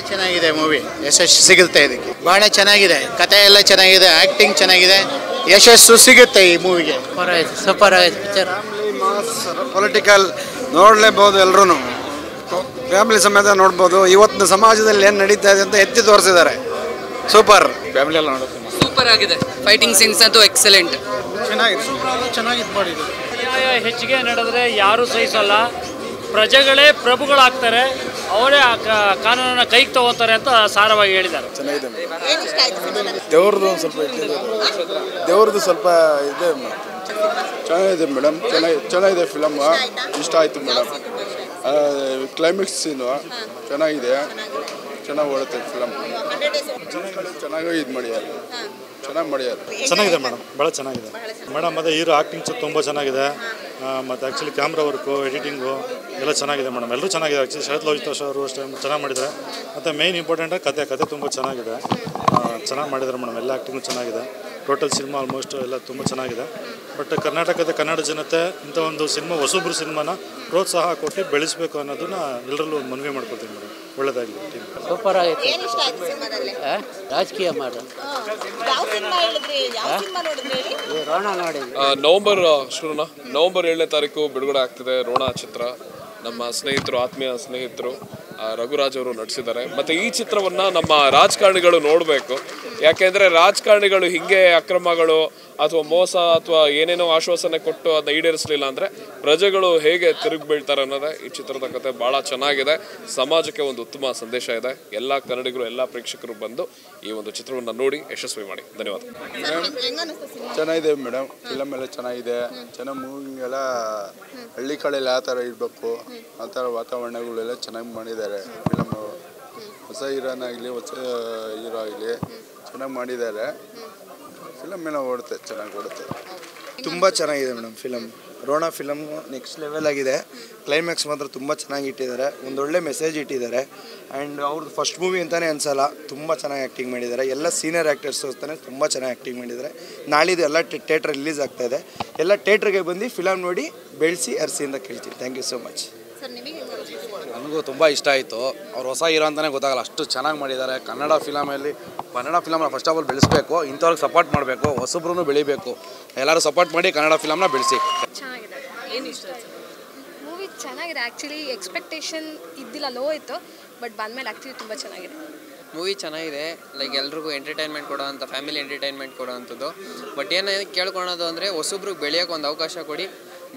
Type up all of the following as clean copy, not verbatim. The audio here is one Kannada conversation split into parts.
ಚೆನ್ನಾಗಿದೆ ಮೂವಿ, ಯಶಸ್ಸು ಸಿಗುತ್ತೆ ಇದಕ್ಕೆ. ಬಹಳ ಚೆನ್ನಾಗಿದೆ, ಕಥೆ ಎಲ್ಲ ಚೆನ್ನಾಗಿದೆ, ಆ್ಯಕ್ಟಿಂಗ್ ಚೆನ್ನಾಗಿದೆ, ಯಶಸ್ಸು ಸಿಗುತ್ತೆ ಈ ಮೂವಿಗೆ. ಸೂಪರ್ ಆಗಿದೆ ಪಿಕ್ಚರ್. ಪೊಲಿಟಿಕಲ್ ನೋಡಲೇಬಹುದು, ಎಲ್ಲರೂ ಫ್ಯಾಮಿಲಿ ಸಮೇತ ನೋಡ್ಬೋದು. ಇವತ್ತಿನ ಸಮಾಜದಲ್ಲಿ ಏನು ನಡೀತಾ ಇದೆ ಅಂತ ಎತ್ತಿ ತೋರಿಸಿದ್ದಾರೆ. ಸೂಪರ್, ಫ್ಯಾಮಿಲಿ ಎಲ್ಲ ನೋಡುತ್ತೆ. ಸೂಪರ್ ಆಗಿದೆ, ಫೈಟಿಂಗ್ ಸೀನ್ಸ್ ಅಂತೂ ಎಕ್ಸಲೆಂಟ್. ಚೆನ್ನಾಗಿದ್ದು ಮಾಡಿದ್ರು. ಹೆಚ್ಚಿಗೆ ನಡೆದ್ರೆ ಯಾರೂ ಸಹಿಸಲ್ಲ, ಪ್ರಜೆಗಳೇ ಪ್ರಭುಗಳಾಗ್ತಾರೆ, ಅವರೇ ಕಾನೂನನ್ನು ಕೈಗೆ ತಗೋತಾರೆ ಅಂತ ಸಾರವಾಗಿ ಹೇಳಿದ್ದಾರೆ. ಚೆನ್ನಾಗಿದೆ. ದೇವ್ರದ್ದು ಒಂದು ಸ್ವಲ್ಪ ದೇವ್ರದ್ದು ಸ್ವಲ್ಪ ಇದೆ. ಚೆನ್ನಾಗಿದೆ ಮೇಡಮ್, ಚೆನ್ನಾಗಿದೆ ಫಿಲಮ್, ಇಷ್ಟ ಆಯಿತು ಮೇಡಮ್. ಕ್ಲೈಮ್ಯಾಕ್ಸ್ ಸೀನು ಚೆನ್ನಾಗಿದೆ, ಚೆನ್ನಾಗಿ ಓಡುತ್ತೆ ಫಿಲಮ್. ಚೆನ್ನಾಗಿ ಇದು ಮಾಡ್ಯಾರ, ಚೆನ್ನಾಗಿ ಮಾಡ್ಯಾರ. ಚೆನ್ನಾಗಿದೆ ಮೇಡಮ್, ಭಾಳ ಚೆನ್ನಾಗಿದೆ ಮೇಡಮ್. ಮತ್ತು ಹೀರೋ ಆ್ಯಕ್ಟಿಂಗ್ಸು ತುಂಬ ಚೆನ್ನಾಗಿದೆ. ಮತ್ತು ಆ್ಯಕ್ಚುಲಿ ಕ್ಯಾಮ್ರಾ ವರ್ಕು, ಎಡಿಟಿಂಗು ಎಲ್ಲ ಚೆನ್ನಾಗಿದೆ ಮೇಡಮ್. ಎಲ್ಲರೂ ಚೆನ್ನಾಗಿದೆ. ಆ್ಯಕ್ಚುಲಿ ಶರತ್ ಲೋಹಿತೋಷ್ ಅವರು ಅಷ್ಟೇ ಚೆನ್ನಾಗಿ ಮಾಡಿದ್ದಾರೆ. ಮತ್ತು ಮೇಯ್ನ್ ಇಂಪಾರ್ಟೆಂಟಾಗಿ ಕತೆ ತುಂಬ ಚೆನ್ನಾಗಿದೆ, ಚೆನ್ನಾಗಿ ಮಾಡಿದ್ದಾರೆ ಮೇಡಮ್. ಎಲ್ಲ ಆ್ಯಕ್ಟಿಂಗು ಚೆನ್ನಾಗಿದೆ. ಟೋಟಲ್ ಸಿನಿಮಾ ಆಲ್ಮೋಸ್ಟ್ ಎಲ್ಲ ತುಂಬ ಚೆನ್ನಾಗಿದೆ. ಬಟ್ ಕರ್ನಾಟಕದ ಕನ್ನಡ ಜನತೆ ಇಂಥ ಒಂದು ಸಿನಿಮಾ, ಹೊಸೊಬ್ಬರು ಸಿನಿಮಾನ ಪ್ರೋತ್ಸಾಹ ಕೊಟ್ಟು ಬೆಳೆಸಬೇಕು ಅನ್ನೋದನ್ನ ಎಲ್ಲರಲ್ಲೂ ಮನವಿ ಮಾಡ್ಕೊಳ್ತೀನಿ ಮೇಡಮ್. ಒಳ್ಳೆಯದಾಗಲಿ. ಸೂಪರ್ ಆಗೈತೆ. ರಾಜಕೀಯ ಮಾಡ ರೋಣ ನೋಡಿ. ನವೆಂಬರ್ 7ನೇ ತಾರೀಕು ಬಿಡುಗಡೆ ಆಗ್ತಿದೆ ರೋಣ ಚಿತ್ರ. ನಮ್ಮ ಸ್ನೇಹಿತರು, ಆತ್ಮೀಯ ಸ್ನೇಹಿತರು ರಘುರಾಜ್ ಅವರು ನಟಿಸಿದ್ದಾರೆ. ಮತ್ತು ಈ ಚಿತ್ರವನ್ನು ನಮ್ಮ ರಾಜಕಾರಣಿಗಳು ನೋಡಬೇಕು. ಯಾಕೆಂದರೆ ರಾಜಕಾರಣಿಗಳು ಹೀಗೆ ಅಕ್ರಮಗಳು ಅಥವಾ ಮೋಸ ಅಥವಾ ಏನೇನೋ ಆಶ್ವಾಸನೆ ಕೊಟ್ಟು ಅದನ್ನ ಈಡೇರಿಸಲಿಲ್ಲ ಅಂದರೆ ಪ್ರಜೆಗಳು ಹೇಗೆ ತಿರುಗಿ ಬೀಳ್ತಾರೆ ಅನ್ನೋದೇ ಈ ಚಿತ್ರದ ಕತೆ. ಭಾಳ ಚೆನ್ನಾಗಿದೆ, ಸಮಾಜಕ್ಕೆ ಒಂದು ಉತ್ತಮ ಸಂದೇಶ ಇದೆ. ಎಲ್ಲ ಕನ್ನಡಿಗರು, ಎಲ್ಲ ಪ್ರೇಕ್ಷಕರು ಬಂದು ಈ ಒಂದು ಚಿತ್ರವನ್ನು ನೋಡಿ ಯಶಸ್ವಿ ಮಾಡಿ. ಧನ್ಯವಾದ. ಚೆನ್ನಾಗಿದೆ ಮೇಡಮ್, ಫಿಲಮ್ ಎಲ್ಲ ಚೆನ್ನಾಗಿದೆ. ಚೆನ್ನಾಗಿ ಮೂವಿಂಗ್ ಎಲ್ಲ ಹಳ್ಳಿ ಕಡೆಯಲ್ಲಿ ಯಾವ ಥರ ಇರಬೇಕು ಆ ಥರ ವಾತಾವರಣಗಳೆಲ್ಲ ಚೆನ್ನಾಗಿ ಮಾಡಿದ್ದಾರೆ. ಫಿಲಮು ಹೊಸ ಹೀರೋನಾಗಲಿ, ಹೊಸ ಹೀರೋ ಆಗಲಿ ಚೆನ್ನಾಗಿ ಮಾಡಿದ್ದಾರೆ. ಫಿಲಮ್ ಎಲ್ಲ ಓಡುತ್ತೆ, ಚೆನ್ನಾಗಿ ಓಡುತ್ತೆ. ತುಂಬ ಚೆನ್ನಾಗಿದೆ madam film. Rona film next level ಆಗಿದೆ. ಕ್ಲೈಮ್ಯಾಕ್ಸ್ ಮಾತ್ರ ತುಂಬ ಚೆನ್ನಾಗಿ ಇಟ್ಟಿದ್ದಾರೆ, ಒಂದೊಳ್ಳೆ ಮೆಸೇಜ್ ಇಟ್ಟಿದ್ದಾರೆ. ಆ್ಯಂಡ್ ಅವ್ರದ್ದು ಫಸ್ಟ್ ಮೂವಿ ಅಂತಲೇ ಅನಿಸಲ್ಲ, ತುಂಬ ಚೆನ್ನಾಗಿ ಆ್ಯಕ್ಟಿಂಗ್ ಮಾಡಿದ್ದಾರೆ. ಎಲ್ಲ ಸೀನಿಯರ್ ಆ್ಯಕ್ಟರ್ಸ್ ಅಂತಾನೆ ತುಂಬ ಚೆನ್ನಾಗಿ ಆ್ಯಕ್ಟಿಂಗ್ ಮಾಡಿದ್ದಾರೆ. ನಾಳಿದ್ದು ಎಲ್ಲ ಥಿಯೇಟ್ರ್ ರಿಲೀಸ್ ಆಗ್ತಾಯಿದೆ. ಎಲ್ಲ ಥಿಯೇಟ್ರಿಗೆ ಬಂದು ಫಿಲಮ್ ನೋಡಿ ಬೆಳೆಸಿ ಅರಸಿಯಿಂದ ಕೇಳ್ತೀವಿ. Thank you so much. ನನಗೂ ತುಂಬ ಇಷ್ಟ ಆಯಿತು. ಅವ್ರು ಹೊಸ ಹೀರೋ ಅಂತಲೇ ಗೊತ್ತಾಗಲ್ಲ, ಅಷ್ಟು ಚೆನ್ನಾಗಿ ಮಾಡಿದ್ದಾರೆ. ಕನ್ನಡ ಫಿಲಮ್ನ ಫಸ್ಟ್ ಆಫ್ ಆಲ್ ಬೆಳೆಸಬೇಕು, ಇಂಥವ್ರಿಗೆ ಸಪೋರ್ಟ್ ಮಾಡಬೇಕು, ಹೊಸಬ್ರು ಬೆಳಿಬೇಕು. ಎಲ್ಲರೂ ಸಪೋರ್ಟ್ ಮಾಡಿ ಕನ್ನಡ ಫಿಲಮ್ನ ಬೆಳೆಸಿ. ಚೆನ್ನಾಗಿದೆ. ಏನು ಇಷ್ಟ ಮೂವಿ? ಚೆನ್ನಾಗಿದೆ. ಆ್ಯಕ್ಚುಲಿ ಎಕ್ಸ್ಪೆಕ್ಟೇಷನ್ ಇದ್ದಿಲ್ಲ, ಲೋ ಇತ್ತು, ಬಟ್ ಬಂದಮೇಲೆ ಆ್ಯಕ್ಚುಲಿ ತುಂಬ ಚೆನ್ನಾಗಿದೆ. ಮೂವಿ ಚೆನ್ನಾಗಿದೆ, ಲೈಕ್ ಎಲ್ರಿಗೂ ಎಂಟರ್ಟೈನ್ಮೆಂಟ್ ಕೊಡೋವಂಥ, ಫ್ಯಾಮಿಲಿ ಎಂಟರ್ಟೈನ್ಮೆಂಟ್ ಕೊಡೋವಂಥದ್ದು. ಬಟ್ ಏನು ಕೇಳ್ಕೊಳೋದು ಅಂದರೆ ಹೊಸಬ್ರಿಗೆ ಬೆಳೆಯೋಕೆ ಒಂದು ಅವಕಾಶ ಕೊಡಿ,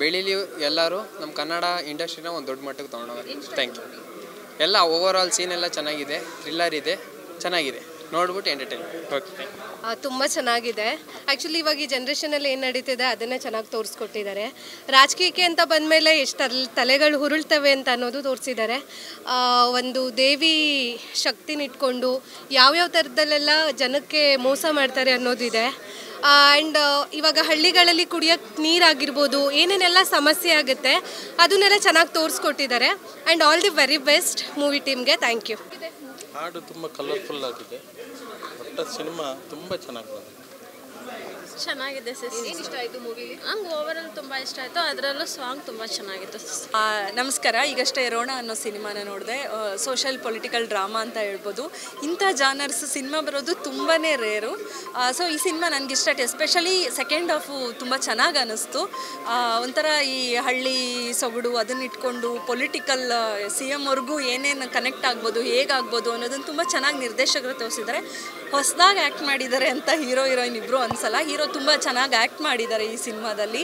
ಬೆಳೀಲಿ ಎಲ್ಲರೂ. ನಮ್ಮ ಕನ್ನಡ ಇಂಡಸ್ಟ್ರಿನ ಒಂದು ದೊಡ್ಡ ಮಟ್ಟಕ್ಕೆ ತೊಗೊಂಡೋಗಿ. Thank you. ಎಲ್ಲ ಓವರ್ ಆಲ್ ಸೀನ್ ಎಲ್ಲ ಚೆನ್ನಾಗಿದೆ, ಥ್ರಿಲ್ಲರ್ ಇದೆ, ಚೆನ್ನಾಗಿದೆ, ನೋಡ್ಬಿಟ್ಟು ಎಂಟರ್ಟೈನ್ಮೆಂಟ್. ಓಕೆ, ತುಂಬ ಚೆನ್ನಾಗಿದೆ. ಆ್ಯಕ್ಚುಲಿ ಇವಾಗ ಈ ಜನ್ರೇಷನಲ್ಲಿ ಏನು ನಡೀತಿದೆ ಅದನ್ನೇ ಚೆನ್ನಾಗಿ ತೋರಿಸ್ಕೊಟ್ಟಿದ್ದಾರೆ. ರಾಜಕೀಯಕ್ಕೆ ಅಂತ ಬಂದಮೇಲೆ ಎಷ್ಟು ತಲೆಗಳು ಹುರುಳ್ತವೆ ಅಂತ ಅನ್ನೋದು ತೋರಿಸಿದ್ದಾರೆ. ಒಂದು ದೇವಿ ಶಕ್ತಿನ ಇಟ್ಕೊಂಡು ಯಾವ್ಯಾವ ಥರದಲ್ಲೆಲ್ಲ ಜನಕ್ಕೆ ಮೋಸ ಮಾಡ್ತಾರೆ ಅನ್ನೋದಿದೆ. ಆ್ಯಂಡ್ ಇವಾಗ ಹಳ್ಳಿಗಳಲ್ಲಿ ಕುಡಿಯೋಕ್ಕೆ ನೀರಾಗಿರ್ಬೋದು, ಏನೇನೆಲ್ಲ ಸಮಸ್ಯೆ ಆಗುತ್ತೆ ಅದನ್ನೆಲ್ಲ ಚೆನ್ನಾಗಿ ತೋರಿಸ್ಕೊಟ್ಟಿದ್ದಾರೆ. And all the very best movie ಟೀಮ್ಗೆ. Thank you. ಹಾಡು ತುಂಬ ಕಲರ್ಫುಲ್ ಆಗಿದೆ, ಒಟ್ಟು ಸಿನಿಮಾ ತುಂಬ ಚೆನ್ನಾಗಿ ಬಂದಿದೆ. ಚೆನ್ನಾಗಿದೆ ಸಿಸ್. ಏನು ಇಷ್ಟ ಆಯಿತು ಮೂವಿಲಿ? ನಂಗೆ ಓವರಾಲ್ ತುಂಬ ಇಷ್ಟ ಆಯಿತು, ಅದರಲ್ಲೂ ಸಾಂಗ್ ತುಂಬ ಚೆನ್ನಾಗಿತ್ತು. ನಮಸ್ಕಾರ. ಈಗಷ್ಟೇ ರೋಣ ಅನ್ನೋ ಸಿನಿಮಾನ ನೋಡಿದೆ. ಸೋಷಲ್ ಪೊಲಿಟಿಕಲ್ ಡ್ರಾಮಾ ಅಂತ ಹೇಳ್ಬೋದು. ಇಂಥ ಜಾನರ್ಸ್ ಸಿನಿಮಾ ಬರೋದು ತುಂಬಾ ರೇರು. ಸೊ ಈ ಸಿನಿಮಾ ನನಗಿಷ್ಟ ಆಯ್ತು. ಎಸ್ಪೆಷಲಿ ಸೆಕೆಂಡ್ ಹಾಫು ತುಂಬ ಚೆನ್ನಾಗಿ ಅನ್ನಿಸ್ತು. ಒಂಥರ ಈ ಹಳ್ಳಿ ಸೊಗಡು ಅದನ್ನ ಇಟ್ಕೊಂಡು ಪೊಲಿಟಿಕಲ್ CM ವರ್ಗೂ ಏನೇನು ಕನೆಕ್ಟ್ ಆಗ್ಬೋದು, ಹೇಗಾಗ್ಬೋದು ಅನ್ನೋದನ್ನು ತುಂಬ ಚೆನ್ನಾಗಿ ನಿರ್ದೇಶಕರು ತೋರಿಸಿದ್ದಾರೆ. ಹೊಸದಾಗಿ ಆ್ಯಕ್ಟ್ ಮಾಡಿದ್ದಾರೆ ಅಂತ ಹೀರೋಯಿನ್ ಇಬ್ಬರು ಅನ್ಸಲ್ಲ. ಹೀರೋ ತುಂಬ ಚೆನ್ನಾಗಿ ಆ್ಯಕ್ಟ್ ಮಾಡಿದ್ದಾರೆ ಈ ಸಿನಿಮಾದಲ್ಲಿ.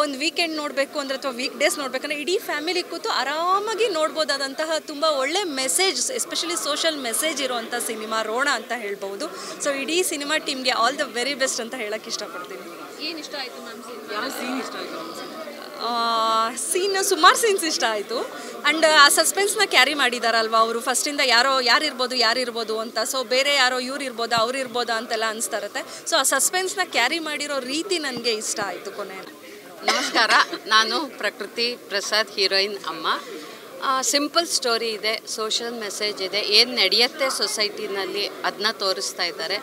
ಒಂದು ವೀಕೆಂಡ್ ನೋಡಬೇಕು ಅಂದರೆ ಅಥವಾ ವೀಕ್ ಡೇಸ್ ನೋಡಬೇಕಂದ್ರೆ ಇಡೀ ಫ್ಯಾಮಿಲಿ ಕೂತು ಆರಾಮಾಗಿ ನೋಡ್ಬೋದಾದಂತಹ ತುಂಬ ಒಳ್ಳೆ ಮೆಸೇಜ್, ಎಸ್ಪೆಷಲಿ ಸೋಷಲ್ ಮೆಸೇಜ್ ಇರುವಂಥ ಸಿನಿಮಾ ರೋಣ ಅಂತ ಹೇಳ್ಬೋದು. ಸೊ ಇಡೀ ಸಿನಿಮಾ ಟೀಮ್ಗೆ ಆಲ್ ದ ವೆರಿ ಬೆಸ್ಟ್ ಅಂತ ಹೇಳಕ್ಕೆ ಇಷ್ಟಪಡ್ತೀನಿ. ಏನು ಇಷ್ಟ ಆಯಿತು ಮ್ಯಾಮ್? ಯಾವ ಸೀನ್ ಇಷ್ಟ ಆಯಿತು? ಸುಮಾರು ಸೀನ್ಸ್ ಇಷ್ಟ ಆಯಿತು. ಆ್ಯಂಡ್ ಆ ಸಸ್ಪೆನ್ಸ್ನ ಕ್ಯಾರಿ ಮಾಡಿದಾರಲ್ವ ಅವರು, ಫಸ್ಟಿಂದ ಯಾರಿರ್ಬೋದು ಅಂತ. ಸೊ ಬೇರೆ ಯಾರೋ ಇವ್ರು ಇರ್ಬೋದಾ ಅವ್ರು ಇರ್ಬೋದಾ ಅಂತೆಲ್ಲ ಅನಿಸ್ತಾ ಇರುತ್ತೆ. ಸೊ ಆ ಸಸ್ಪೆನ್ಸ್ನ ಕ್ಯಾರಿ ಮಾಡಿರೋ ರೀತಿ ನನಗೆ ಇಷ್ಟ ಆಯಿತು ಕೊನೆಯಲ್ಲಿ. ನಮಸ್ಕಾರ, ನಾನು ಪ್ರಕೃತಿ ಪ್ರಸಾದ್, ಹೀರೋಯಿನ್ ಅಮ್ಮ. ಸಿಂಪಲ್ ಸ್ಟೋರಿ ಇದೆ, ಸೋಷಲ್ ಮೆಸೇಜ್ ಇದೆ, ಏನು ನಡೆಯುತ್ತೆ ಸೊಸೈಟಿನಲ್ಲಿ ಅದನ್ನ ತೋರಿಸ್ತಾ ಇದ್ದಾರೆ.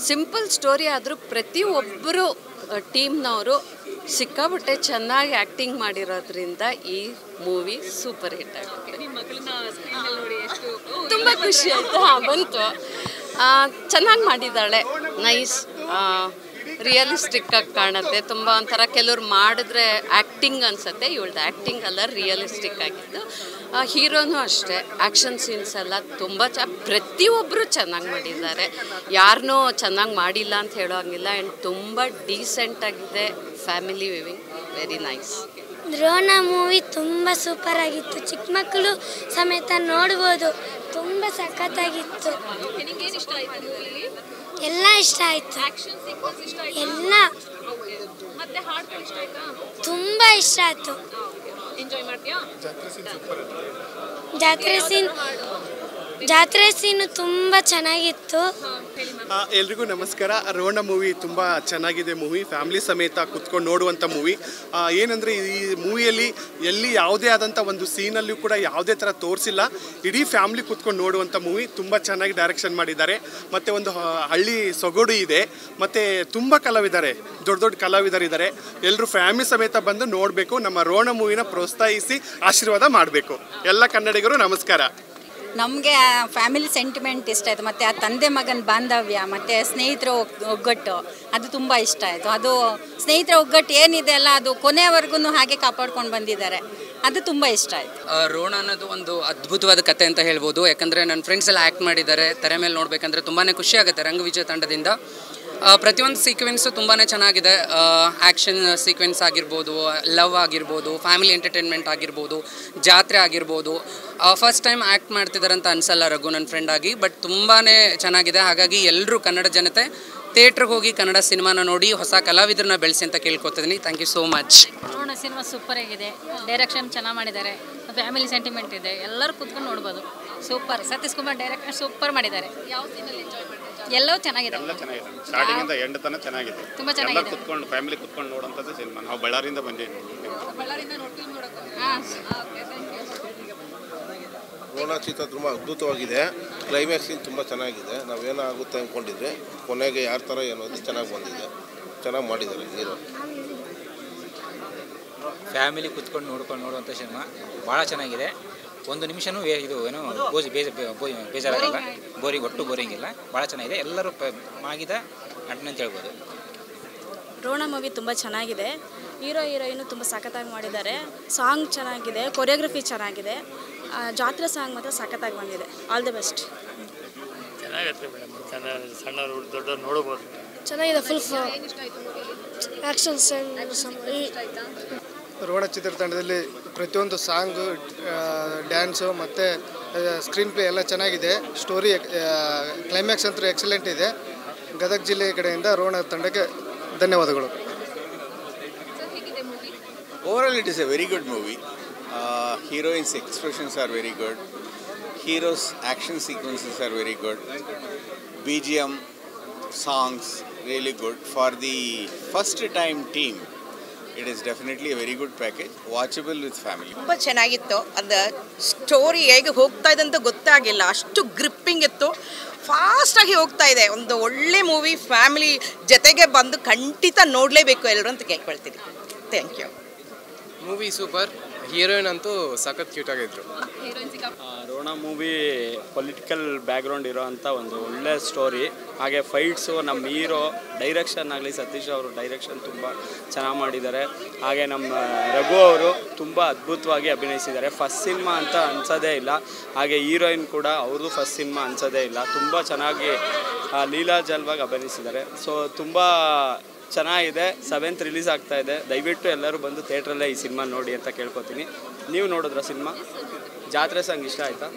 ಸಿಂಪಲ್ ಸ್ಟೋರಿ ಆದರೂ ಪ್ರತಿಯೊಬ್ಬರು ಟೀಮ್ನವರು ಸಿಕ್ಕಾಪಟ್ಟೆ ಚೆನ್ನಾಗಿ ಆ್ಯಕ್ಟಿಂಗ್ ಮಾಡಿರೋದ್ರಿಂದ ಈ ಮೂವಿ ಸೂಪರ್ ಹಿಟ್ ಆಗುತ್ತೆ. ತುಂಬ ಖುಷಿ ಆಯಿತು. ಬಂತು, ಚೆನ್ನಾಗಿ ಮಾಡಿದ್ದಾಳೆ. ನೈಸ್, ರಿಯಲಿಸ್ಟಿಕ್ ಆಗಿ ಕಾಣುತ್ತೆ. ತುಂಬ ಒಂಥರ ಕೆಲವ್ರು ಮಾಡಿದ್ರೆ ಆ್ಯಕ್ಟಿಂಗ್ ಅನಿಸುತ್ತೆ, ಇವಳ್ದು ಆ್ಯಕ್ಟಿಂಗ್ ಅಲ್ಲ, ರಿಯಲಿಸ್ಟಿಕ್ ಆಗಿತ್ತು. ಹೀರೋನು ಅಷ್ಟೇ, ಆ್ಯಕ್ಷನ್ ಸೀನ್ಸ್ ಎಲ್ಲ ತುಂಬ ಪ್ರತಿಯೊಬ್ಬರು ಚೆನ್ನಾಗಿ ಮಾಡಿದ್ದಾರೆ. ಯಾರನ್ನೂ ಚೆನ್ನಾಗಿ ಮಾಡಿಲ್ಲ ಅಂತ ಹೇಳೋ ಹಂಗಿಲ್ಲ. ಆ್ಯಂಡ್ ತುಂಬ ಡೀಸೆಂಟಾಗಿದೆ, family viewing, very nice. Drona movie ತುಂಬ ಸೂಪರ್ ಆಗಿತ್ತು, ಚಿಕ್ಕ ಮಕ್ಕಳು ಸಮೇತ ನೋಡ್ಬೋದು. ತುಂಬ ಸಖತ್ತಾಗಿತ್ತು. ಎಲ್ಲ ಇಷ್ಟ ಆಯಿತು, ಎಲ್ಲ ತುಂಬ ಇಷ್ಟ ಆಯಿತು. ಜಾತ್ರೆ ಸೀನು ತುಂಬ ಚೆನ್ನಾಗಿತ್ತು. ಎಲ್ರಿಗೂ ನಮಸ್ಕಾರ. ರೋಣ ಮೂವಿ ತುಂಬ ಚೆನ್ನಾಗಿದೆ. ಮೂವಿ ಫ್ಯಾಮಿಲಿ ಸಮೇತ ಕುತ್ಕೊಂಡು ನೋಡುವಂಥ ಮೂವಿ. ಏನಂದರೆ ಈ ಮೂವಿಯಲ್ಲಿ ಎಲ್ಲಿ ಯಾವುದೇ ಆದಂಥ ಒಂದು ಸೀನಲ್ಲೂ ಕೂಡ ಯಾವುದೇ ಥರ ತೋರಿಸಿಲ್ಲ. ಇಡೀ ಫ್ಯಾಮಿಲಿ ಕುತ್ಕೊಂಡು ನೋಡುವಂಥ ಮೂವಿ. ತುಂಬ ಚೆನ್ನಾಗಿ ಡೈರೆಕ್ಷನ್ ಮಾಡಿದ್ದಾರೆ. ಮತ್ತು ಒಂದು ಹಳ್ಳಿ ಸೊಗಡು ಇದೆ. ಮತ್ತು ತುಂಬ ಕಲಾವಿದ್ದಾರೆ, ದೊಡ್ಡ ದೊಡ್ಡ ಕಲಾವಿದರಿದ್ದಾರೆ. ಎಲ್ಲರೂ ಫ್ಯಾಮಿಲಿ ಸಮೇತ ಬಂದು ನೋಡಬೇಕು. ನಮ್ಮ ರೋಣ ಮೂವಿನ ಪ್ರೋತ್ಸಾಹಿಸಿ ಆಶೀರ್ವಾದ ಮಾಡಬೇಕು. ಎಲ್ಲ ಕನ್ನಡಿಗರು ನಮಸ್ಕಾರ. ನಮಗೆ ಫ್ಯಾಮಿಲಿ ಸೆಂಟಿಮೆಂಟ್ ಇಷ್ಟ ಆಯಿತು. ಮತ್ತು ಆ ತಂದೆ ಮಗನ ಬಾಂಧವ್ಯ ಮತ್ತು ಸ್ನೇಹಿತರ ಒಗ್ಗಟ್ಟು ಅದು ತುಂಬ ಇಷ್ಟ ಆಯಿತು. ಅದು ಸ್ನೇಹಿತರ ಒಗ್ಗಟ್ಟು ಏನಿದೆ ಅಲ್ಲ, ಅದು ಕೊನೆಯವರೆಗೂ ಹಾಗೆ ಕಾಪಾಡ್ಕೊಂಡು ಬಂದಿದ್ದಾರೆ. ಅದು ತುಂಬ ಇಷ್ಟ ಆಯಿತು. ರೋಣ ಅನ್ನೋದು ಒಂದು ಅದ್ಭುತವಾದ ಕತೆ ಅಂತ ಹೇಳ್ಬೋದು. ಯಾಕಂದರೆ ನನ್ನ ಫ್ರೆಂಡ್ಸ್ ಎಲ್ಲ ಆ್ಯಕ್ಟ್ ಮಾಡಿದ್ದಾರೆ. ತೆರೆ ಮೇಲೆ ನೋಡಬೇಕಂದ್ರೆ ತುಂಬಾ ಖುಷಿ ಆಗುತ್ತೆ. ರಂಗವಿಜಯ ತಂಡದಿಂದ ಪ್ರತಿಯೊಂದು ಸೀಕ್ವೆನ್ಸು ತುಂಬಾ ಚೆನ್ನಾಗಿದೆ. ಆ್ಯಕ್ಷನ್ ಸೀಕ್ವೆನ್ಸ್ ಆಗಿರ್ಬೋದು, ಲವ್ ಆಗಿರ್ಬೋದು, ಫ್ಯಾಮಿಲಿ ಎಂಟರ್ಟೈನ್ಮೆಂಟ್ ಆಗಿರ್ಬೋದು, ಜಾತ್ರೆ ಆಗಿರ್ಬೋದು. ಫಸ್ಟ್ ಟೈಮ್ ಆ್ಯಕ್ಟ್ ಮಾಡ್ತಿದ್ದಾರೆ ಅಂತ ಅನಿಸಲ್ಲ ರಘು ನನ್ನ ಫ್ರೆಂಡ್ ಆಗಿ, ಬಟ್ ತುಂಬಾ ಚೆನ್ನಾಗಿದೆ. ಹಾಗಾಗಿ ಎಲ್ಲರೂ ಕನ್ನಡ ಜನತೆ ಥಿಯೇಟ್ರಿಗೆ ಹೋಗಿ ಕನ್ನಡ ಸಿನಿಮಾನ ನೋಡಿ ಹೊಸ ಕಲಾವಿದರನ್ನ ಬೆಳೆಸಿ ಅಂತ ಕೇಳ್ಕೊತಿದ್ದೀನಿ. Thank you so much. Rona cinema super ಆಗಿದೆ, ಡೈರೆಕ್ಷನ್ ಚೆನ್ನಾಗಿ ಮಾಡಿದ್ದಾರೆ, ಫ್ಯಾಮಿಲಿ ಸೆಂಟಿಮೆಂಟ್ ಇದೆ, ಎಲ್ಲರೂ ಕೂತ್ಕೊಂಡು ನೋಡ್ಬೋದು. Super. Satish Kumar direction super ಮಾಡಿದ್ದಾರೆ. ಯಾವ ಸೀನಲ್ಲಿ ಎಂಜಾಯ್ ಮಾಡಿದ್ದಾರೆ? ಎಲ್ಲವೂ ಚೆನ್ನಾಗಿದೆ. ಸ್ಟಾರ್ಟಿಂಗ್ ಇಂದ ಎಂಡ್ ತನಕ ಚೆನ್ನಾಗಿದೆ. ತುಂಬ ಚೆನ್ನಾಗಿದೆ. ಎಲ್ಲರೂ ಕುತ್ಕೊಂಡು ಫ್ಯಾಮಿಲಿ ಕುತ್ಕೊಂಡು ನೋಡುವಂಥದ್ದು ಸಿನಿಮಾ. ನಾವು ಬಳ್ಳಾರಿಯಿಂದ ಬಂದಿದ್ದೀವಿ. ರೋಣ ಚಿತ್ರ ತುಂಬ ಅದ್ಭುತವಾಗಿದೆ. ಕ್ಲೈಮ್ಯಾಕ್ಸಿಂಗ್ ತುಂಬ ಚೆನ್ನಾಗಿದೆ. ನಾವೇನಾಗುತ್ತೆ ಅಂದ್ಕೊಂಡಿದ್ರೆ ಕೊನೆಗೆ ಯಾರ ಥರ ಏನೋದು ಚೆನ್ನಾಗಿ ಬಂದಿದೆ, ಚೆನ್ನಾಗಿ ಮಾಡಿದ್ದಾರೆ ಹೀರೋ. ಫ್ಯಾಮಿಲಿ ಕುತ್ಕೊಂಡು ನೋಡುವಂಥ ಸಿನಿಮಾ ಭಾಳ ಚೆನ್ನಾಗಿದೆ. ಒಂದು ನಿಮಿಷನೂ ಇದು ಏನೋ ಬೇಜಾರಾಗಲ್ಲ, ಒಟ್ಟು ಬೋರಿಂಗ್ ಇಲ್ಲ. ಭಾಳ ಚೆನ್ನಾಗಿದೆ. ಎಲ್ಲರೂ ಮಾಗಿದ ನಟನೆ ಅಂತ ಹೇಳ್ಬೋದು. ರೋಣ ಮೂವಿ ತುಂಬ ಚೆನ್ನಾಗಿದೆ. ಹೀರೋಯಿನು ತುಂಬ ಸಖತ್ತಾಗಿ ಮಾಡಿದ್ದಾರೆ. ಸಾಂಗ್ ಚೆನ್ನಾಗಿದೆ, ಕೊರಿಯೋಗ್ರಫಿ ಚೆನ್ನಾಗಿದೆ. ಜಾತ್ರೆ ಸಾಂಗ್ ಮಾತ್ರ ಸಖತ್ತಾಗಿ ಬಂದಿದೆ. All the best. ಚೆನ್ನಾಗತ್ತೆ ಮೇಡಮ್, ಸಣ್ಣವರು ದೊಡ್ಡವ್ರು ನೋಡ್ಬೋದು. ಚೆನ್ನಾಗಿದೆ. Full actions. ರೋಣ ಚಿತ್ರತಂಡದಲ್ಲಿ ಪ್ರತಿಯೊಂದು ಸಾಂಗು, ಡ್ಯಾನ್ಸು ಮತ್ತು ಸ್ಕ್ರೀನ್ ಪ್ಲೇ ಎಲ್ಲ ಚೆನ್ನಾಗಿದೆ. ಸ್ಟೋರಿ, ಕ್ಲೈಮ್ಯಾಕ್ಸ್ ಅಂತೂ ಎಕ್ಸಲೆಂಟ್ ಇದೆ. ಗದಗ ಜಿಲ್ಲೆ ಕಡೆಯಿಂದ ರೋಣ ತಂಡಕ್ಕೆ ಧನ್ಯವಾದಗಳು. Overall, it is a very good movie. Heroines' expressions are very good. Heroes' action sequences are very good. BGM, songs, really good. For the first time team, it is definitely a very good package. Watchable with family. ತುಂಬ ಚೆನ್ನಾಗಿತ್ತು. ಅದು ಸ್ಟೋರಿ ಹೇಗೆ ಹೋಗ್ತಾ ಇದೆ ಅಂತ ಗೊತ್ತಾಗಿಲ್ಲ, ಅಷ್ಟು ಗ್ರಿಪ್ಪಿಂಗ್ ಇತ್ತು. ಫಾಸ್ಟಾಗಿ ಹೋಗ್ತಾ ಇದೆ. ಒಂದು ಒಳ್ಳೆ ಮೂವಿ. ಫ್ಯಾಮಿಲಿ ಜೊತೆಗೆ ಬಂದು ಖಂಡಿತ ನೋಡಲೇಬೇಕು ಎಲ್ಲರೂ ಅಂತ ಕೇಳ್ಕೊಳ್ತೀನಿ. Thank you. Movie super. Heroine ಅಂತೂ ಸಖತ್ ಕ್ಯೂಟ್ ಆಗಿದ್ರು. ರೋಣ ಮೂವಿ ಪೊಲಿಟಿಕಲ್ ಬ್ಯಾಕ್ಗ್ರೌಂಡ್ ಇರೋ ಅಂಥ ಒಂದು ಒಳ್ಳೆ ಸ್ಟೋರಿ. ಹಾಗೆ ಫೈಟ್ಸು, ನಮ್ಮ ಹೀರೋ ಡೈರೆಕ್ಷನ್ ಆಗಲಿ, ಸತೀಶ್ ಅವರು ಡೈರೆಕ್ಷನ್ ತುಂಬ ಚೆನ್ನಾಗಿ ಮಾಡಿದ್ದಾರೆ. ಹಾಗೆ ನಮ್ಮ ರಘು ಅವರು ತುಂಬ ಅದ್ಭುತವಾಗಿ ಅಭಿನಯಿಸಿದ್ದಾರೆ. ಫಸ್ಟ್ ಸಿನಿಮಾ ಅಂತ ಅನ್ಸೋದೇ ಇಲ್ಲ. ಹಾಗೆ ಹೀರೋಯಿನ್ ಕೂಡ ಅವ್ರದ್ದು ಫಸ್ಟ್ ಸಿನಿಮಾ ಅನ್ಸೋದೇ ಇಲ್ಲ. ತುಂಬ ಚೆನ್ನಾಗಿ ಲೀಲಾಜಲವಾಗಿ ಅಭಿನಯಿಸಿದ್ದಾರೆ. ಸೊ ತುಂಬ ಚೆನ್ನಾಗಿದೆ. 7th ರಿಲೀಸ್ ಆಗ್ತಾ ಇದೆ. ದಯವಿಟ್ಟು ಎಲ್ಲರೂ ಬಂದು ಥಿಯೇಟ್ರಲ್ಲೇ ಈ ಸಿನಿಮಾ ನೋಡಿ ಅಂತ ಕೇಳ್ಕೊತೀನಿ. ನೀವು ನೋಡಿದ್ರ ಸಿನಿಮಾ? ಜಾತ್ರೆ ಸಾಂಗ್ ಇಷ್ಟ ಆಯಿತಾ?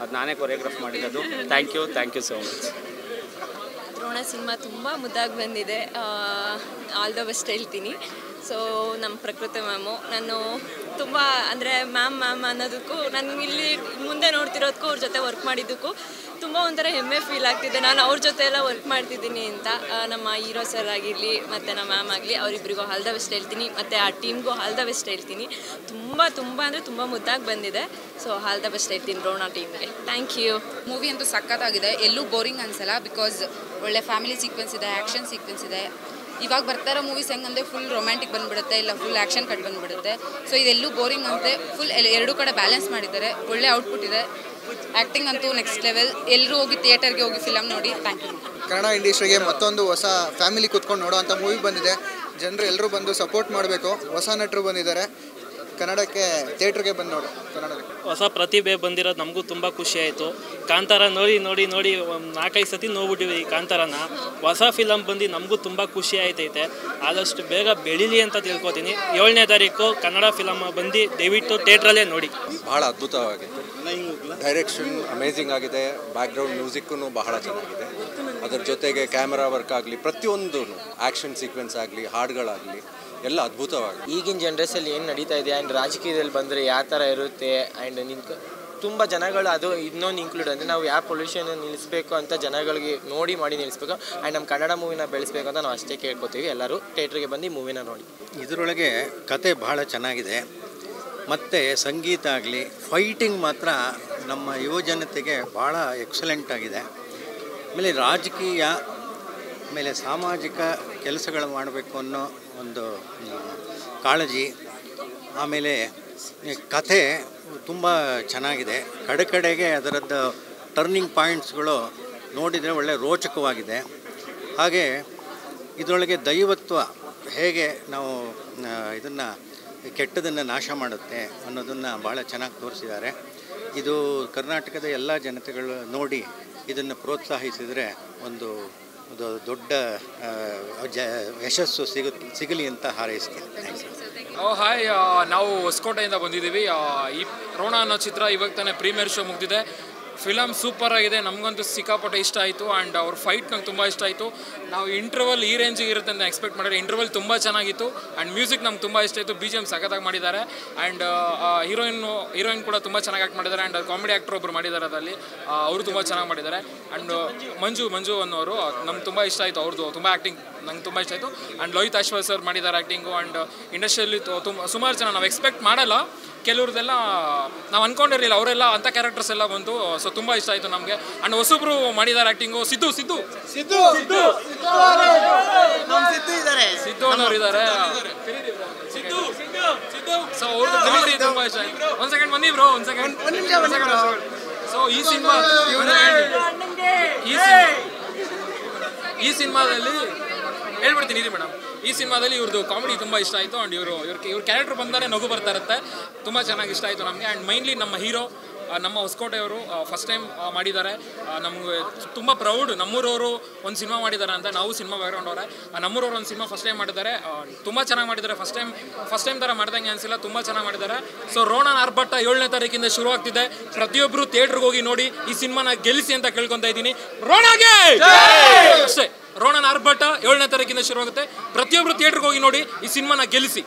ಅದು ನಾನೇ ಕೊರಿಯೋಗ್ರಾಫ್ ಮಾಡಿರೋದು. Thank you so much. Rona cinema ತುಂಬ ಮುದ್ದಾಗಿ ಬಂದಿದೆ. ಆಲ್ ದ ಬೆಸ್ಟ್ ಹೇಳ್ತೀನಿ. ಸೊ ನಮ್ಮ ಪ್ರಕೃತಿ ಮ್ಯಾಮು, ನಾನು ತುಂಬ ಅಂದರೆ ಮ್ಯಾಮ್ ಅನ್ನೋದಕ್ಕೂ, ನಾನು ಇಲ್ಲಿ ಮುಂದೆ ನೋಡ್ತಿರೋದಕ್ಕೂ ಅವ್ರ ಜೊತೆ ವರ್ಕ್ ಮಾಡಿದ್ದಕ್ಕೂ ತುಂಬ ಒಂಥರ ಹೆಮ್ಮೆ ಫೀಲ್ ಆಗ್ತಿದೆ. ನಾನು ಅವ್ರ ಜೊತೆ ಎಲ್ಲ ವರ್ಕ್ ಮಾಡ್ತಿದ್ದೀನಿ ಅಂತ. ನಮ್ಮ ಹೀರೋ ಸರ್ ಆಗಿರಲಿ ಮತ್ತು ನಮ್ಮ ಮ್ಯಾಮ್ ಆಗಲಿ, ಅವರಿಬ್ಬರಿಗೂ ಆಲ್ ದ ಬೆಸ್ಟ್ ಹೇಳ್ತೀನಿ. ಮತ್ತು ಆ ಟೀಮ್ಗೂ ಆಲ್ ದ ಬೆಸ್ಟ್ ಹೇಳ್ತೀನಿ. ತುಂಬ ಅಂದರೆ ತುಂಬ ಮುದ್ದಾಗಿ ಬಂದಿದೆ. ಸೊ ಆಲ್ ದ ಬೆಸ್ಟ್ ಹೇಳ್ತೀನಿ ರೋಣ ಟೀಮ್ಗೆ. Thank you. ಮೂವಿ ಅಂತೂ ಸಖತ್ತಾಗಿದೆ. ಎಲ್ಲೂ ಬೋರಿಂಗ್ ಅನಿಸಲ್ಲ. ಬಿಕಾಸ್ ಒಳ್ಳೆ ಫ್ಯಾಮಿಲಿ ಸೀಕ್ವೆನ್ಸ್ ಇದೆ, ಆ್ಯಕ್ಷನ್ ಸೀಕ್ವೆನ್ಸ್ ಇದೆ, ಇವಾಗ ಬರ್ತಾ ಇರೋ ಮೂವೀಸ್ ಹೆಂಗಂದರೆ ಫುಲ್ ರೊಮ್ಯಾಂಟಿಕ್ ಬಂದುಬಿಡುತ್ತೆ, ಇಲ್ಲ ಫುಲ್ ಆ್ಯಕ್ಷನ್ ಕಟ್ ಬಂದುಬಿಡುತ್ತೆ. ಸೊ ಇದೆಲ್ಲೂ ಬೋರಿಂಗ್ ಅಂತೆ, ಫುಲ್ ಎರಡೂ ಕಡೆ ಬ್ಯಾಲೆನ್ಸ್ ಮಾಡಿದ್ದಾರೆ, ಒಳ್ಳೆ ಔಟ್ಪುಟ್ ಇದೆ. ಆ್ಯಕ್ಟಿಂಗ್ ಅಂತೂ ನೆಕ್ಸ್ಟ್ ಲೆವೆಲ್. ಎಲ್ಲರೂ ಹೋಗಿ ಥಿಯೇಟರ್ಗೆ ಹೋಗಿ ಫಿಲಮ್ ನೋಡಿ. Thank you. ಕನ್ನಡ ಇಂಡಸ್ಟ್ರಿಗೆ ಮತ್ತೊಂದು ಹೊಸ ಫ್ಯಾಮಿಲಿ ಕೂತ್ಕೊಂಡು ನೋಡೋವಂಥ ಮೂವಿ ಬಂದಿದೆ. ಜನರು ಎಲ್ಲರೂ ಬಂದು ಸಪೋರ್ಟ್ ಮಾಡಬೇಕು. ಹೊಸ ನಟರು ಬಂದಿದ್ದಾರೆ, ಕನ್ನಡಕ್ಕೆ ಥಿಯೇಟ್ರಿಗೆ ಬಂದು ನೋಡಿ. ಕನ್ನಡಕ್ಕೆ ಹೊಸ ಪ್ರತಿಭೆ ಬಂದಿರೋದು ನಮಗೂ ತುಂಬ ಖುಷಿ ಆಯಿತು. ಕಾಂತಾರ ನೋಡಿ ನೋಡಿ ನೋಡಿ 4-5 ಸತಿ ನೋಡ್ಬಿಟ್ಟಿವಿ ಕಾಂತಾರನ. ಹೊಸ ಫಿಲಮ್ ಬಂದು ನಮಗೂ ತುಂಬ ಖುಷಿ ಆಯ್ತೈತೆ. ಆದಷ್ಟು ಬೇಗ ಬೆಳೀಲಿ ಅಂತ ತಿಳ್ಕೊತೀನಿ. 7ನೇ ತಾರೀಕು ಕನ್ನಡ ಫಿಲಮ್ ಬಂದು ದಯವಿಟ್ಟು ಥಿಯೇಟ್ರಲ್ಲೇ ನೋಡಿ. ಬಹಳ ಅದ್ಭುತವಾಗಿತ್ತು. ಡೈರೆಕ್ಷನ್ ಅಮೇಝಿಂಗ್ ಆಗಿದೆ, ಬ್ಯಾಕ್ಗ್ರೌಂಡ್ ಮ್ಯೂಸಿಕ್ಕೂ ಬಹಳ ಚೆನ್ನಾಗಿದೆ. ಅದರ ಜೊತೆಗೆ ಕ್ಯಾಮರಾ ವರ್ಕ್ ಆಗಲಿ, ಪ್ರತಿಯೊಂದು ಆ್ಯಕ್ಷನ್ ಸೀಕ್ವೆನ್ಸ್ ಆಗಲಿ, ಹಾಡುಗಳಾಗಲಿ ಎಲ್ಲ ಅದ್ಭುತವಾಗಿದೆ. ಈಗಿನ ಜನ್ರೇಷನಲ್ಲಿ ಏನು ನಡೀತಾ ಇದೆ ಆ್ಯಂಡ್ ರಾಜಕೀಯದಲ್ಲಿ ಬಂದರೆ ಯಾವ ಥರ ಇರುತ್ತೆ ಆ್ಯಂಡ್ ತುಂಬ ಜನಗಳು ಅದು ಇನ್ನೊಂದು ಇನ್ಕ್ಲೂಡ್ ಅಂದರೆ ನಾವು ಯಾವ ಪೊಲ್ಯೂಷನ್ ನಿಲ್ಲಿಸಬೇಕು ಅಂತ ಜನಗಳಿಗೆ ನೋಡಿ ಮಾಡಿ ನಿಲ್ಲಿಸ್ಬೇಕು ಆ್ಯಂಡ್ ನಮ್ಮ ಕನ್ನಡ ಮೂವಿನ ಬೆಳೆಸ್ಬೇಕು ಅಂತ ನಾವು ಅಷ್ಟೇ ಕೇಳ್ಕೊತೀವಿ. ಎಲ್ಲರೂ ಥಿಯೇಟ್ರಿಗೆ ಬಂದು ಮೂವಿನ ನೋಡಿ. ಇದರೊಳಗೆ ಕತೆ ಬಹಳ ಚೆನ್ನಾಗಿದೆ, ಮತ್ತು ಸಂಗೀತ ಆಗಲಿ, ಫೈಟಿಂಗ್ ಮಾತ್ರ ನಮ್ಮ ಯುವಜನತೆಗೆ ಭಾಳ ಎಕ್ಸಲೆಂಟ್ ಆಗಿದೆ. ಆಮೇಲೆ ರಾಜಕೀಯ, ಆಮೇಲೆ ಸಾಮಾಜಿಕ ಕೆಲಸಗಳು ಮಾಡಬೇಕು ಅನ್ನೋ ಒಂದು ಕಾಳಜಿ, ಆಮೇಲೆ ಕಥೆ ತುಂಬ ಚೆನ್ನಾಗಿದೆ. ಕಡೆಗೆ ಅದರದ್ದು ಟರ್ನಿಂಗ್ ಪಾಯಿಂಟ್ಸ್ಗಳು ನೋಡಿದರೆ ಒಳ್ಳೆ ರೋಚಕವಾಗಿದೆ. ಹಾಗೆ ಇದರೊಳಗೆ ದೈವತ್ವ ಹೇಗೆ ನಾವು ಇದನ್ನು ಕೆಟ್ಟದನ್ನು ನಾಶ ಮಾಡುತ್ತೆ ಅನ್ನೋದನ್ನು ಭಾಳ ಚೆನ್ನಾಗಿ ತೋರಿಸಿದ್ದಾರೆ. ಇದು ಕರ್ನಾಟಕದ ಎಲ್ಲ ಜನತೆಗಳು ನೋಡಿ ಇದನ್ನು ಪ್ರೋತ್ಸಾಹಿಸಿದರೆ ಒಂದು ದೊಡ್ಡ ಯಶಸ್ಸು ಸಿಗಲಿ ಅಂತ ಹಾರೈಸ್ತೀನಿ. ಹಾಯ್, ನಾವು ಹೊಸಕೋಟೆಯಿಂದ ಬಂದಿದ್ದೀವಿ. ಈ ರೋಣ ಅನ್ನೋ ಚಿತ್ರ ಇವಾಗ ತಾನೇ ಪ್ರೀಮಿಯರ್ ಶೋ ಮುಗಿದಿದೆ. ಫಿಲಮ್ ಸೂಪರ್ ಆಗಿದೆ, ನಮಗಂತೂ ಸಿಕ್ಕಾಪಟ್ಟೆ ಇಷ್ಟ ಆಯಿತು. ಆ್ಯಂಡ್ ಅವ್ರ ಫೈಟ್ ನಂಗೆ ತುಂಬ ಇಷ್ಟ ಆಯಿತು. ನಾವು ಇಂಟರ್ವಲ್ ಈ ರೇಂಜಿಗೆ ಇರುತ್ತೆ ಅಂತ ಎಕ್ಸ್ಪೆಕ್ಟ್ ಮಾಡಿದ್ರೆ ಇಂಟರ್ವಲ್ ತುಂಬ ಚೆನ್ನಾಗಿತ್ತು. ಆ್ಯಂಡ್ ಮ್ಯೂಸಿಕ್ ನಮ್ಗೆ ತುಂಬ ಇಷ್ಟ ಆಯಿತು. BGM ಸಖತ್ತಾಗಿ ಮಾಡಿದ್ದಾರೆ. ಆ್ಯಂಡ್ ಹೀರೋಯಿನ್ ಕೂಡ ತುಂಬ ಚೆನ್ನಾಗಿ ಆ್ಯಕ್ಟ್ ಮಾಡಿದ್ದಾರೆ. ಆ್ಯಂಡ್ ಕಾಮಿಡಿ ಆ್ಯಕ್ಟರ್ ಒಬ್ಬರು ಮಾಡಿದ್ದಾರೆ ಅದರಲ್ಲಿ, ಅವರು ತುಂಬ ಚೆನ್ನಾಗಿ ಮಾಡಿದ್ದಾರೆ. ಆ್ಯಂಡ್ ಮಂಜು ಅನ್ನೋರು ನಮ್ಗೆ ತುಂಬ ಇಷ್ಟ ಆಯಿತು. ಅವ್ರದ್ದು ತುಂಬ ಆ್ಯಕ್ಟಿಂಗ್ ನಂಗೆ ತುಂಬ ಇಷ್ಟ ಆಯಿತು. ಆ್ಯಂಡ್ ಲೋಹಿತ್ ಅಶ್ವಥ್ ಸರ್ ಮಾಡಿದ್ದಾರೆ ಆ್ಯಕ್ಟಿಂಗು. ಆ್ಯಂಡ್ ಇಂಡಸ್ಟ್ರಿಯಲ್ಲಿ ಸುಮಾರು ಜನ ನಾವು ಎಕ್ಸ್ಪೆಕ್ಟ್ ಮಾಡಲ್ಲ, ಕೆಲವ್ರದ್ದೆಲ್ಲ ನಾವು ಅಂದ್ಕೊಂಡಿರಲಿಲ್ಲ, ಅವರೆಲ್ಲ ಅಂಥ ಕ್ಯಾರೆಕ್ಟರ್ಸ್ ಎಲ್ಲ ಬಂತು. ಸೊ ತುಂಬ ಇಷ್ಟ ಆಯಿತು ನಮಗೆ. ಆ್ಯಂಡ್ ಹೊಸಬ್ರು ಮಾಡಿದ್ದಾರೆ ಆ್ಯಕ್ಟಿಂಗು. ಸಿದ್ದು ಅನ್ನೋರು ಇದ್ದಾರೆ. ಸೊ ಅವ್ರದ್ದು ಕಾಮಿಡಿ ತುಂಬ ಇಷ್ಟ ಆಯಿತು. ಒಂದು ಸೆಕೆಂಡ್ ಬನ್ನಿ ಬ್ರೋ, ಒಂದು ಸೆಕೆಂಡ್. ಸೊ ಈ ಸಿನಿಮಾದಲ್ಲಿ ಹೇಳ್ಬಿಡ್ತೀನಿ ಇರಿ ಮೇಡಮ್. ಈ ಸಿನಿಮಾದಲ್ಲಿ ಇವ್ರದ್ದು ಕಾಮಿಡಿ ತುಂಬ ಇಷ್ಟ ಆಯಿತು. ಆ್ಯಂಡ್ ಇವ್ರ ಕ್ಯಾರೆಕ್ಟರ್ ಬಂದರೆ ನಗು ಬರ್ತಾ ಇರುತ್ತೆ, ತುಂಬ ಚೆನ್ನಾಗಿ ಇಷ್ಟ ಆಯಿತು ನಮಗೆ. ಆ್ಯಂಡ್ ಮೈನ್ಲಿ ನಮ್ಮ ಹೀರೋ ನಮ್ಮ ಹೊಸಕೋಟೆಯವರು ಫಸ್ಟ್ ಟೈಮ್ ಮಾಡಿದ್ದಾರೆ. ನಮಗೆ ತುಂಬ ಪ್ರೌಡ್, ನಮ್ಮೂರವರು ಒಂದು ಸಿನಿಮಾ ಮಾಡಿದ್ದಾರೆ ಅಂತ. ನಾವು ಸಿನಿಮಾ ಬ್ಯಾಕ್ಗ್ರೌಂಡ್ ಅವರೇ, ನಮ್ಮೂರವರು ಒಂದು ಸಿನಿಮಾ ಫಸ್ಟ್ ಟೈಮ್ ಮಾಡಿದ್ದಾರೆ. ತುಂಬ ಚೆನ್ನಾಗಿ ಮಾಡಿದ್ದಾರೆ. ಫಸ್ಟ್ ಟೈಮ್ ಥರ ಮಾಡ್ದಂಗೆ ಅನಿಸಿಲ್ಲ, ತುಂಬ ಚೆನ್ನಾಗಿ ಮಾಡಿದ್ದಾರೆ. ಸೊ ರೋಣ ಆರ್ಭಟ 7ನೇ ತಾರೀಕಿಂದ ಶುರು ಆಗ್ತಿದೆ. ಪ್ರತಿಯೊಬ್ಬರು ಥಿಯೇಟ್ರಿಗೆ ಹೋಗಿ ನೋಡಿ, ಈ ಸಿನಿಮಾನ ಗೆಲ್ಲಿಸಿ ಅಂತ ಕೇಳ್ಕೊತಾ ಇದ್ದೀನಿ. ರೋಣಗೆ ಅಷ್ಟೇ. ರೋಣ ಆರ್ಭಟ 7ನೇ ತಾರೀಕಿಂದ ಶುರು ಆಗುತ್ತೆ. ಪ್ರತಿಯೊಬ್ಬರು ಥಿಯೇಟ್ರಿಗೆ ಹೋಗಿ ನೋಡಿ, ಈ ಸಿನಿಮಾನ ಗೆಲ್ಲಿಸಿ.